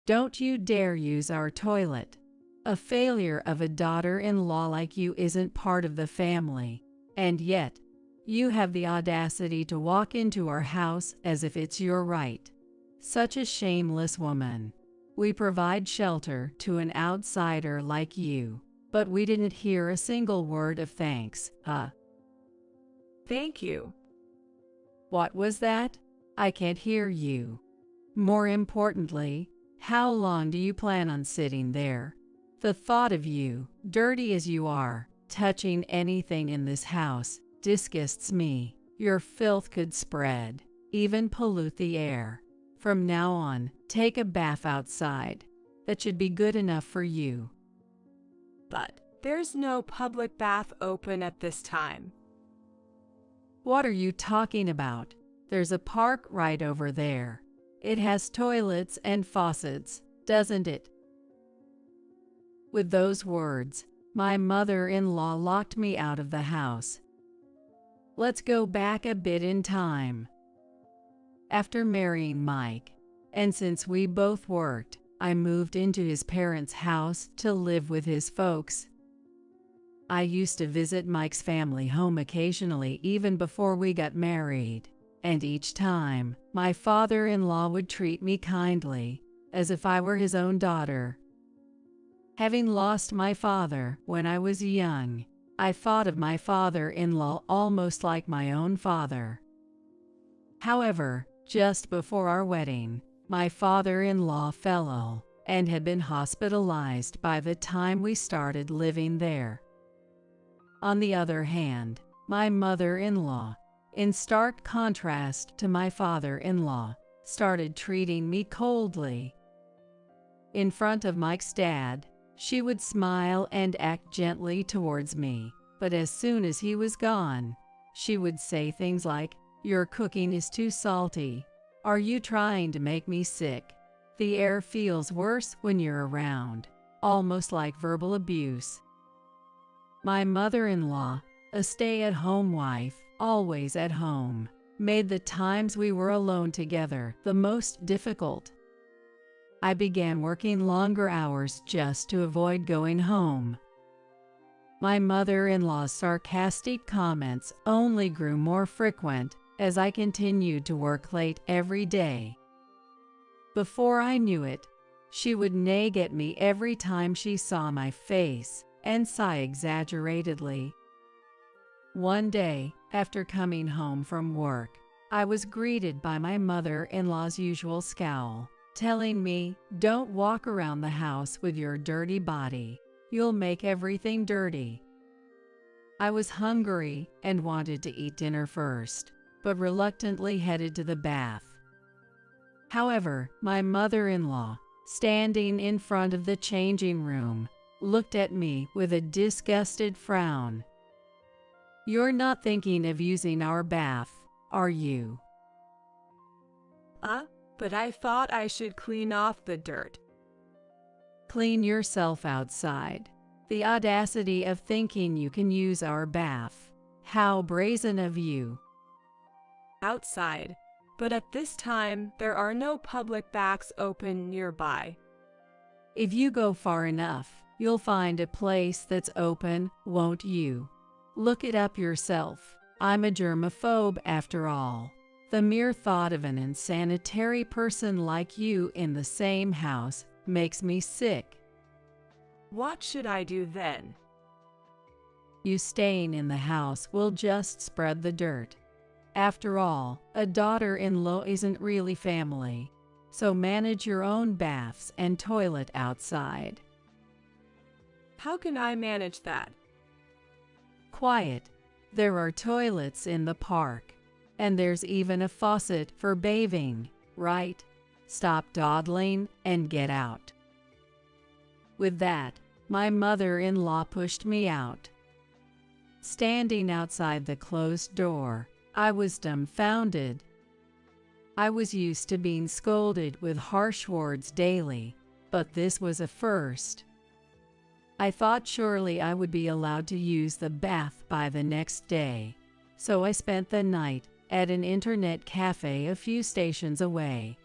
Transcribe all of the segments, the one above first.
Don't you dare use our toilet. A failure of a daughter-in-law like you isn't part of the family, and yet, you have the audacity to walk into our house as if it's your right. Such a shameless woman. We provide shelter to an outsider like you, but we didn't hear a single word of thanks. Thank you. What was that? I can't hear you. More importantly, how long do you plan on sitting there? The thought of you, dirty as you are, touching anything in this house, disgusts me. Your filth could spread, even pollute the air. From now on, take a bath outside. That should be good enough for you. But there's no public bath open at this time. What are you talking about? There's a park right over there. It has toilets and faucets, doesn't it? With those words, my mother-in-law locked me out of the house. Let's go back a bit in time. After marrying Mike, and since we both worked, I moved into his parents' house to live with his folks. I used to visit Mike's family home occasionally even before we got married, and each time, my father-in-law would treat me kindly, as if I were his own daughter. Having lost my father when I was young, I thought of my father-in-law almost like my own father. However, just before our wedding, my father-in-law fell ill and had been hospitalized by the time we started living there. On the other hand, my mother-in-law, in stark contrast to my father-in-law, started treating me coldly. In front of Mike's dad, she would smile and act gently towards me, but as soon as he was gone, she would say things like, "Your cooking is too salty. Are you trying to make me sick? The air feels worse when you're around," almost like verbal abuse. My mother-in-law, a stay-at-home wife, always at home, made the times we were alone together the most difficult. I began working longer hours just to avoid going home. My mother-in-law's sarcastic comments only grew more frequent as I continued to work late every day. Before I knew it, she would nag at me every time she saw my face and sigh exaggeratedly. One day, after coming home from work, I was greeted by my mother-in-law's usual scowl, telling me, "Don't walk around the house with your dirty body. You'll make everything dirty." I was hungry and wanted to eat dinner first, but reluctantly headed to the bath. However, my mother-in-law, standing in front of the changing room, looked at me with a disgusted frown. "You're not thinking of using our bath, are you?" But I thought I should clean off the dirt." Clean yourself outside. The audacity of thinking you can use our bath. How brazen of you. Outside, but at this time there are no public baths open nearby. If you go far enough, you'll find a place that's open, won't you? Look it up yourself. I'm a germaphobe after all. The mere thought of an unsanitary person like you in the same house makes me sick. What should I do then? You staying in the house will just spread the dirt. After all, a daughter-in-law isn't really family, so manage your own baths and toilet outside. How can I manage that? Quiet. There are toilets in the park. And there's even a faucet for bathing, right? Stop dawdling and get out. With that, my mother-in-law pushed me out. Standing outside the closed door, I was dumbfounded. I was used to being scolded with harsh words daily, but this was a first. I thought surely I would be allowed to use the bath by the next day, so I spent the night at an internet cafe a few stations away.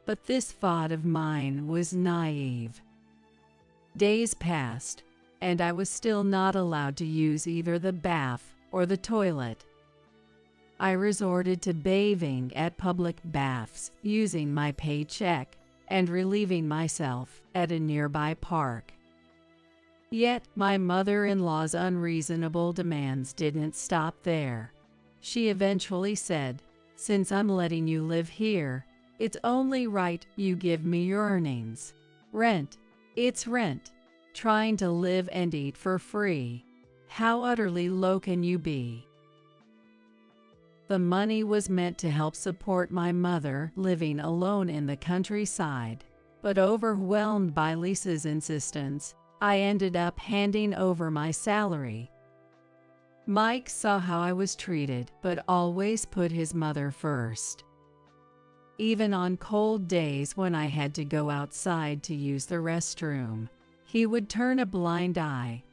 But this thought of mine was naive. Days passed, and I was still not allowed to use either the bath or the toilet. I resorted to bathing at public baths using my paycheck and relieving myself at a nearby park. Yet my mother-in-law's unreasonable demands didn't stop there. She eventually said, "Since I'm letting you live here, it's only right you give me your earnings. Rent. It's rent. Trying to live and eat for free. How utterly low can you be?" The money was meant to help support my mother living alone in the countryside, but overwhelmed by Lisa's insistence, I ended up handing over my salary. Mike saw how I was treated, but always put his mother first. Even on cold days when I had to go outside to use the restroom, he would turn a blind eye.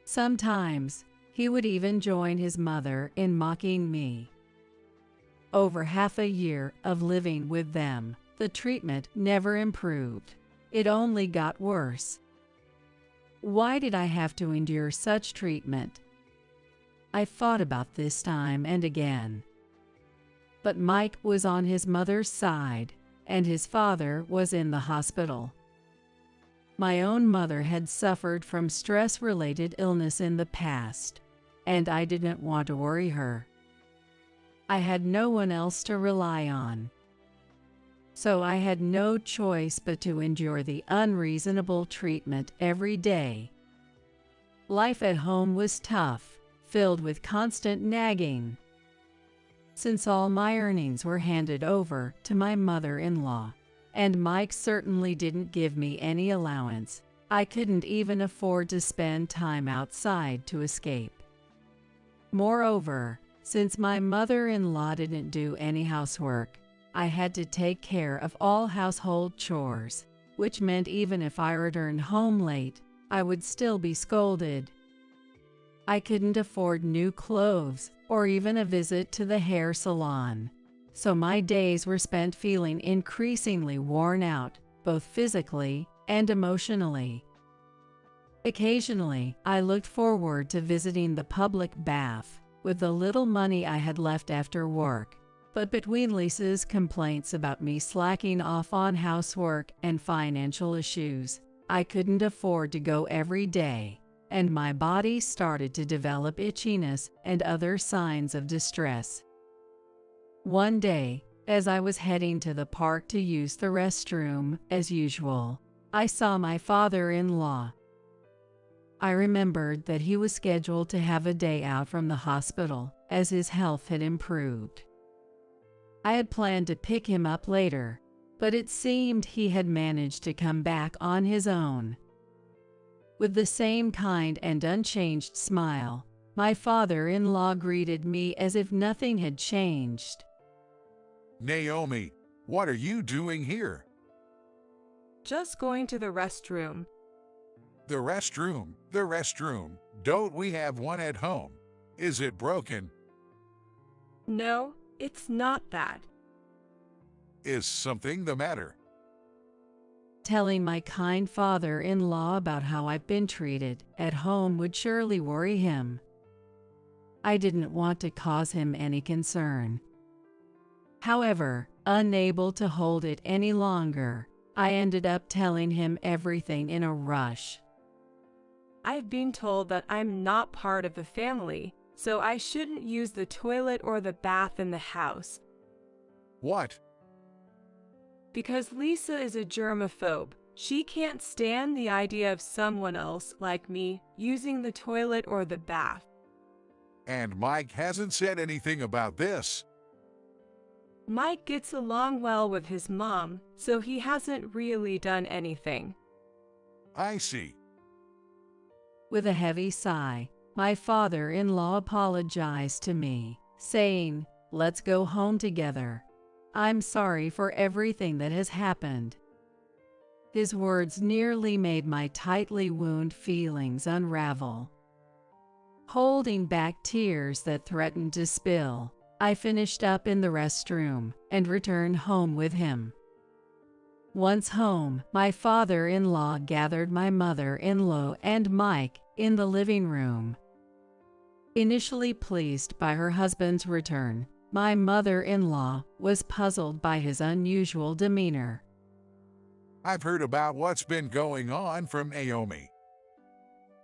Sometimes, he would even join his mother in mocking me. Over half a year of living with them, the treatment never improved. It only got worse. Why did I have to endure such treatment? I thought about this time and again. But Mike was on his mother's side, and his father was in the hospital. My own mother had suffered from stress-related illness in the past, and I didn't want to worry her. I had no one else to rely on. So I had no choice but to endure the unreasonable treatment every day. Life at home was tough, filled with constant nagging. Since all my earnings were handed over to my mother-in-law, and Mike certainly didn't give me any allowance, I couldn't even afford to spend time outside to escape. Moreover, since my mother-in-law didn't do any housework, I had to take care of all household chores, which meant even if I returned home late, I would still be scolded. I couldn't afford new clothes or even a visit to the hair salon, so my days were spent feeling increasingly worn out, both physically and emotionally. Occasionally, I looked forward to visiting the public bath with the little money I had left after work, but between Lisa's complaints about me slacking off on housework and financial issues, I couldn't afford to go every day, and my body started to develop itchiness and other signs of distress. One day, as I was heading to the park to use the restroom, as usual, I saw my father-in-law. I remembered that he was scheduled to have a day out from the hospital, as his health had improved. I had planned to pick him up later, but it seemed he had managed to come back on his own. With the same kind and unchanged smile, my father-in-law greeted me as if nothing had changed. "Naomi, what are you doing here?" Just going to the restroom. "The restroom, the restroom. Don't we have one at home? Is it broken? No, it's not that. Is something the matter?" Telling my kind father-in-law about how I've been treated at home would surely worry him. I didn't want to cause him any concern. However, unable to hold it any longer, I ended up telling him everything in a rush. I've been told that I'm not part of the family, so I shouldn't use the toilet or the bath in the house. "What?" Because Lisa is a germaphobe. She can't stand the idea of someone else, like me, using the toilet or the bath. "And Mike hasn't said anything about this?" Mike gets along well with his mom, so he hasn't really done anything. "I see." With a heavy sigh, my father-in-law apologized to me, saying, "Let's go home together. I'm sorry for everything that has happened." His words nearly made my tightly wound feelings unravel. Holding back tears that threatened to spill, I finished up in the restroom and returned home with him. Once home, my father-in-law gathered my mother-in-law and Mike in the living room. Initially pleased by her husband's return, my mother-in-law was puzzled by his unusual demeanor. I've heard about what's been going on from Naomi.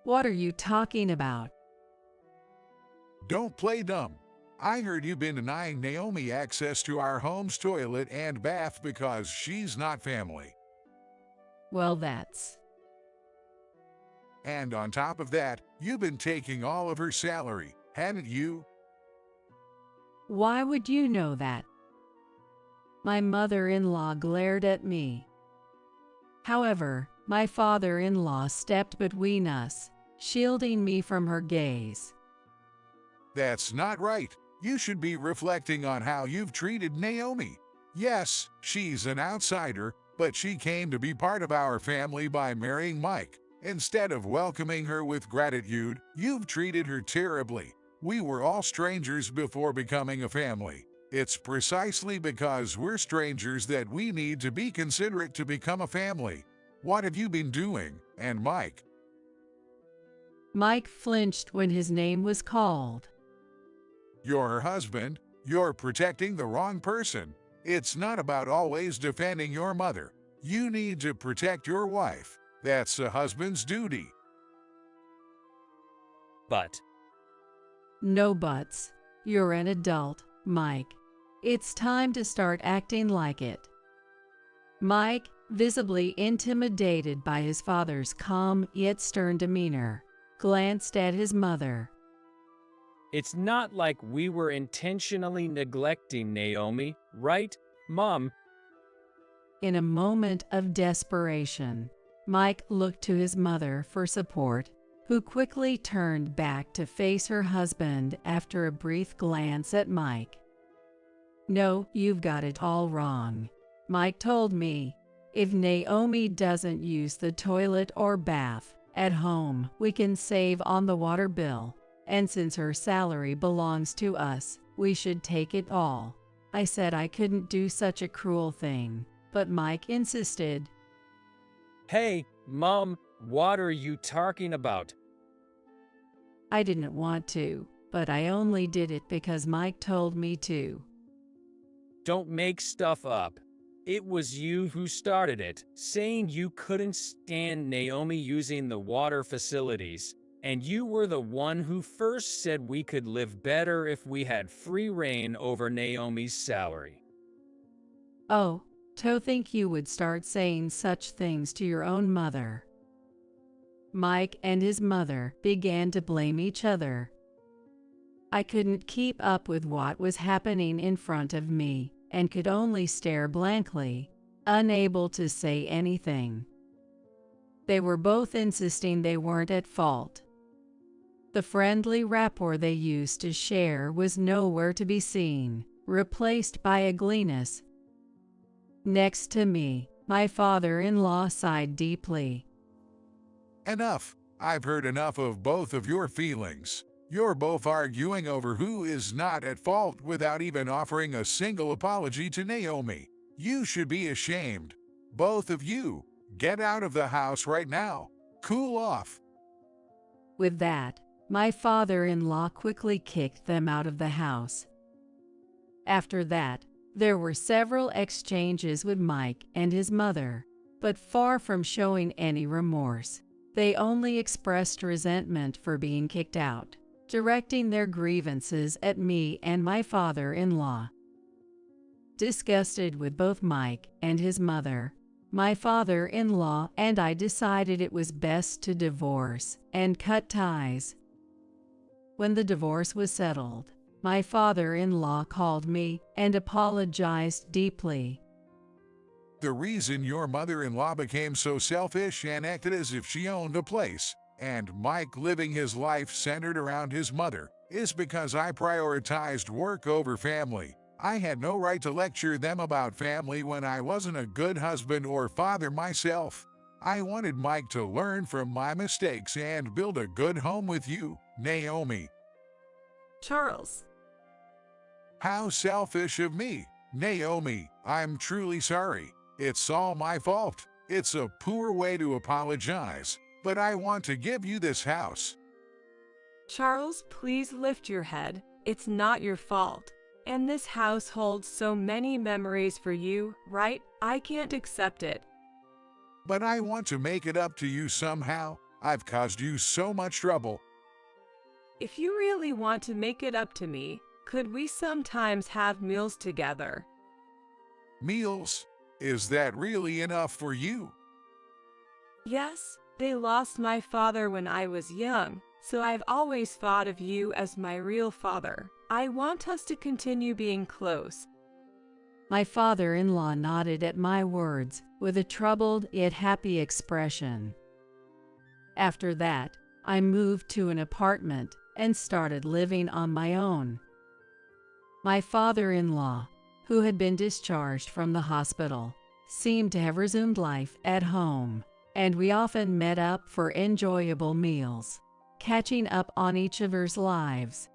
What are you talking about? Don't play dumb. I heard you've been denying Naomi access to our home's toilet and bath because she's not family. Well, that's... And on top of that, you've been taking all of her salary, haven't you? Why would you know that? My mother-in-law glared at me. However, my father-in-law stepped between us, shielding me from her gaze. That's not right. You should be reflecting on how you've treated Naomi. Yes, she's an outsider, but she came to be part of our family by marrying Mike. Instead of welcoming her with gratitude, you've treated her terribly. We were all strangers before becoming a family. It's precisely because we're strangers that we need to be considerate to become a family. What have you been doing, and Mike? Mike flinched when his name was called. You're her husband. You're protecting the wrong person. It's not about always defending your mother. You need to protect your wife. That's a husband's duty. But No buts. You're an adult, Mike. It's time to start acting like it. Mike, visibly intimidated by his father's calm yet stern demeanor, glanced at his mother. it's not like we were intentionally neglecting Naomi, right, Mom? In a moment of desperation, Mike looked to his mother for support, who quickly turned back to face her husband after a brief glance at Mike. No, you've got it all wrong. Mike told me, if Naomi doesn't use the toilet or bath at home, we can save on the water bill, and since her salary belongs to us, we should take it all. I said I couldn't do such a cruel thing, but Mike insisted. Hey, Mom, what are you talking about? I didn't want to, but I only did it because Mike told me to. Don't make stuff up. It was you who started it, saying you couldn't stand Naomi using the water facilities, and you were the one who first said we could live better if we had free reign over Naomi's salary. Oh, to think you would start saying such things to your own mother. Mike and his mother began to blame each other. I couldn't keep up with what was happening in front of me and could only stare blankly, unable to say anything. They were both insisting they weren't at fault. The friendly rapport they used to share was nowhere to be seen, replaced by ugliness. Next to me, my father-in-law sighed deeply. Enough. I've heard enough of both of your feelings. You're both arguing over who is not at fault without even offering a single apology to Naomi. You should be ashamed. Both of you. Get out of the house right now. Cool off. With that, my father-in-law quickly kicked them out of the house. After that, there were several exchanges with Mike and his mother, but far from showing any remorse, they only expressed resentment for being kicked out, directing their grievances at me and my father-in-law. Disgusted with both Mike and his mother, my father-in-law and I decided it was best to divorce and cut ties. When the divorce was settled, my father-in-law called me and apologized deeply. The reason your mother-in-law became so selfish and acted as if she owned a place, and Mike living his life centered around his mother, is because I prioritized work over family. I had no right to lecture them about family when I wasn't a good husband or father myself. I wanted Mike to learn from my mistakes and build a good home with you, Naomi. Charles. How selfish of me, Naomi. I'm truly sorry. It's all my fault. It's a poor way to apologize, but I want to give you this house. Charles, please lift your head. It's not your fault. And this house holds so many memories for you, right? I can't accept it. But I want to make it up to you somehow. I've caused you so much trouble. If you really want to make it up to me, could we sometimes have meals together? Meals? Is that really enough for you? Yes, they lost my father when I was young, so I've always thought of you as my real father. I want us to continue being close. My father-in-law nodded at my words with a troubled yet happy expression. After that, I moved to an apartment and started living on my own. My father-in-law, who had been discharged from the hospital, seemed to have resumed life at home, and we often met up for enjoyable meals, catching up on each other's lives.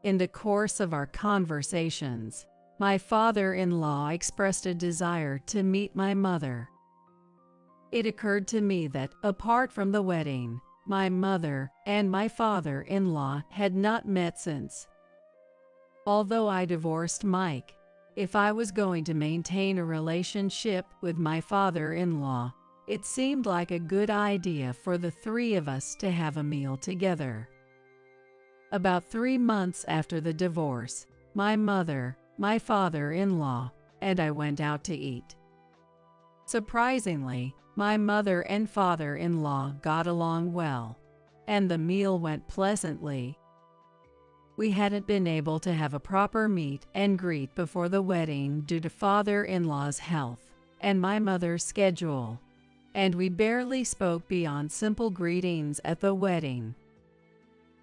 In the course of our conversations, my father-in-law expressed a desire to meet my mother. It occurred to me that, apart from the wedding, my mother and my father-in-law had not met since. Although I divorced Mike, if I was going to maintain a relationship with my father-in-law, it seemed like a good idea for the three of us to have a meal together. About 3 months after the divorce, my mother, my father-in-law, and I went out to eat. Surprisingly, my mother and father-in-law got along well, and the meal went pleasantly. We hadn't been able to have a proper meet and greet before the wedding due to father-in-law's health and my mother's schedule, and we barely spoke beyond simple greetings at the wedding.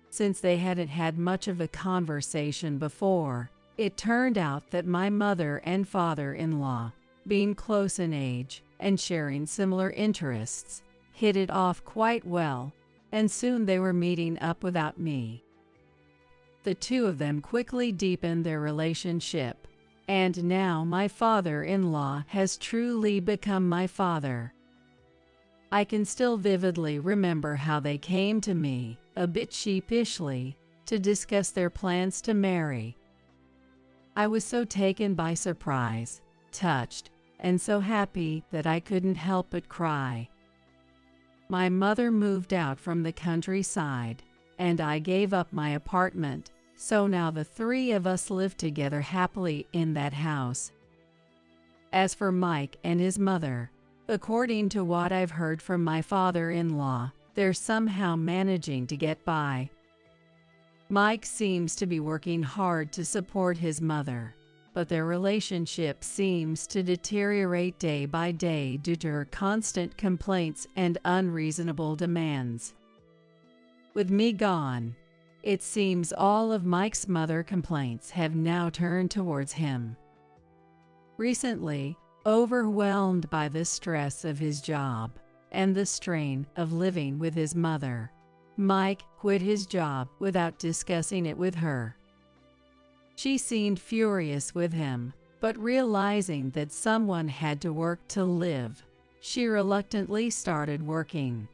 Since they hadn't had much of a conversation before, it turned out that my mother and father-in-law, being close in age and sharing similar interests, hit it off quite well, and soon they were meeting up without me. The two of them quickly deepened their relationship, and now my father-in-law has truly become my father. I can still vividly remember how they came to me, a bit sheepishly, to discuss their plans to marry. I was so taken by surprise, touched, and so happy that I couldn't help but cry. My mother moved out from the countryside, and I gave up my apartment, so now the three of us live together happily in that house. As for Mike and his mother, according to what I've heard from my father-in-law, they're somehow managing to get by. Mike seems to be working hard to support his mother, but their relationship seems to deteriorate day by day due to her constant complaints and unreasonable demands. With me gone, it seems all of Mike's mother complaints have now turned towards him. Recently, overwhelmed by the stress of his job and the strain of living with his mother, Mike quit his job without discussing it with her. She seemed furious with him, but realizing that someone had to work to live, she reluctantly started working.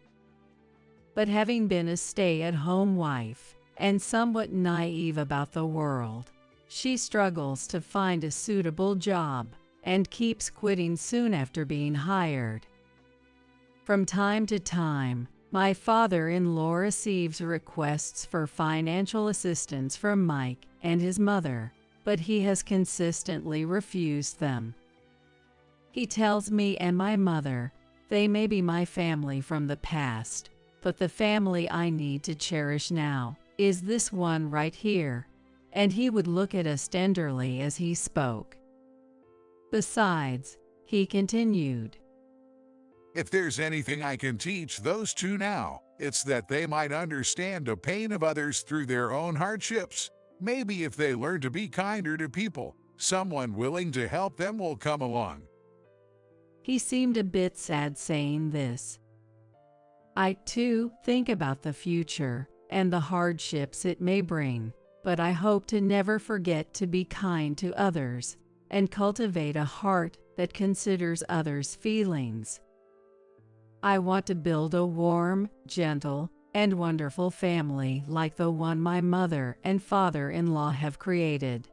But having been a stay-at-home wife and somewhat naive about the world, she struggles to find a suitable job and keeps quitting soon after being hired. From time to time, my father-in-law receives requests for financial assistance from Mike and his mother, but he has consistently refused them. He tells me and my mother they may be my family from the past, but the family I need to cherish now is this one right here, and he would look at us tenderly as he spoke. Besides, he continued, If there's anything I can teach those two now, it's that they might understand the pain of others through their own hardships. Maybe if they learn to be kinder to people, someone willing to help them will come along. He seemed a bit sad saying this. I, too, think about the future and the hardships it may bring, but I hope to never forget to be kind to others and cultivate a heart that considers others' feelings. I want to build a warm, gentle, and wonderful family like the one my mother and father-in-law have created.